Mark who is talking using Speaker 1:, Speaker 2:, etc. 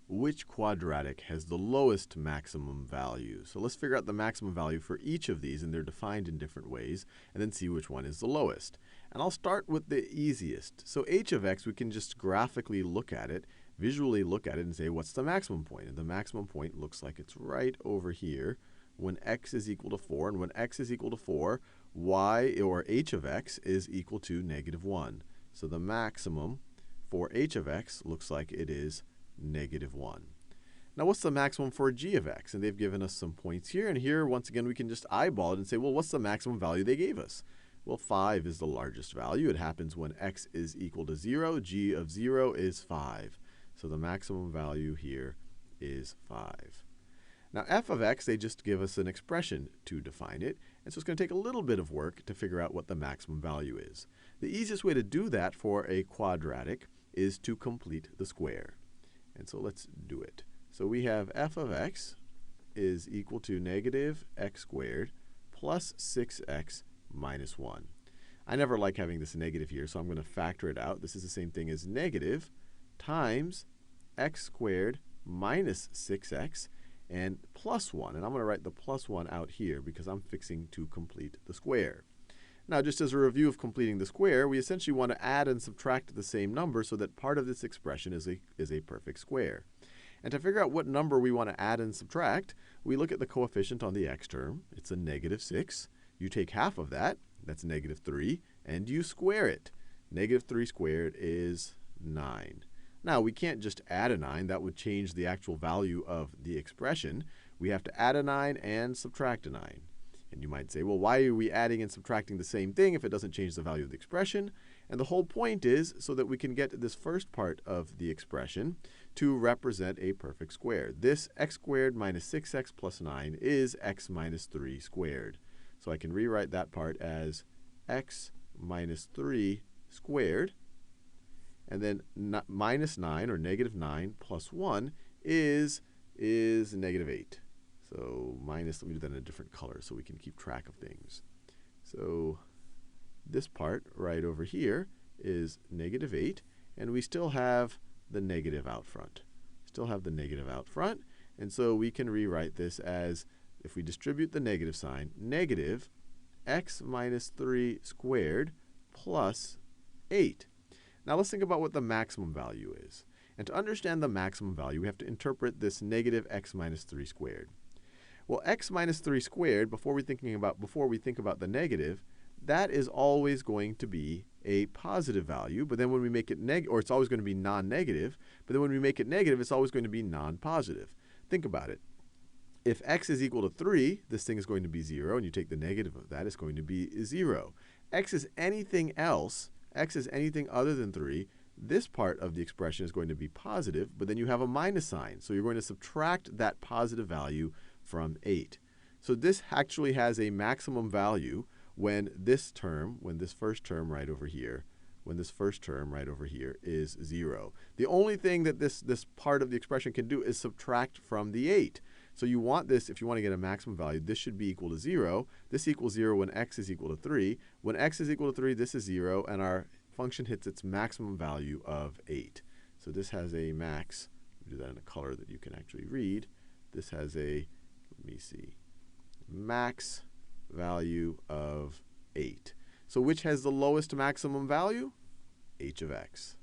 Speaker 1: which quadratic has the lowest maximum value. So let's figure out the maximum value for each of these, and they're defined in different ways, and then see which one is the lowest. And I'll start with the easiest. So h of x, we can just graphically look at it, visually look at it, and say, what's the maximum point? And the maximum point looks like it's right over here when x is equal to 4. And when x is equal to 4, y, or h of x, is equal to -1. So the maximum for h of x looks like it is -1. Now, what's the maximum for g of x? And they've given us some points here. And here, once again, we can just eyeball it and say, well, what's the maximum value they gave us? Well, 5 is the largest value. It happens when x is equal to 0. G of 0 is 5. So the maximum value here is 5. Now, f of x, they just give us an expression to define it. And so it's going to take a little bit of work to figure out what the maximum value is. The easiest way to do that for a quadratic is to complete the square. And so let's do it. So we have f of x is equal to -x squared plus 6x minus 1. I never like having this negative here, so I'm going to factor it out. This is the same thing as negative times x squared minus 6x and plus 1. And I'm going to write the plus 1 out here because I'm fixing to complete the square. Now, just as a review of completing the square, we essentially want to add and subtract the same number so that part of this expression is a perfect square. And to figure out what number we want to add and subtract, we look at the coefficient on the x term. It's a -6. You take half of that, that's -3, and you square it. -3 squared is 9. Now, we can't just add a 9. That would change the actual value of the expression. We have to add a 9 and subtract a 9. And you might say, well, why are we adding and subtracting the same thing if it doesn't change the value of the expression? And the whole point is so that we can get this first part of the expression to represent a perfect square. This x squared minus 6x plus 9 is x minus 3 squared. So I can rewrite that part as x minus 3 squared. And then minus 9, or -9, plus 1 is -8. So minus, let me do that in a different color so we can keep track of things. So this part right over here is -8, and we still have the negative out front. Still have the negative out front, and so we can rewrite this as, if we distribute the negative sign, negative x minus 3 squared plus 8. Now let's think about what the maximum value is. And to understand the maximum value, we have to interpret this negative x minus 3 squared. Well, x minus 3 squared, before we think about the negative, that is always going to be a positive value. But then when we make it or it's always going to be non-negative. But then when we make it negative, it's always going to be non-positive. Think about it. If x is equal to 3, this thing is going to be 0, and you take the negative of that, it's going to be 0. X is anything else. X is anything other than 3. This part of the expression is going to be positive, but then you have a minus sign. So you're going to subtract that positive value from 8. So this actually has a maximum value when this first term right over here is 0. The only thing that this part of the expression can do is subtract from the 8. So you want this, if you want to get a maximum value, this should be equal to 0. This equals 0 when x is equal to 3. When x is equal to 3, this is 0, and our function hits its maximum value of 8. So this has a max. Do that in a color that you can actually read. This has a, let me see, max value of 8. So which has the lowest maximum value? H of x.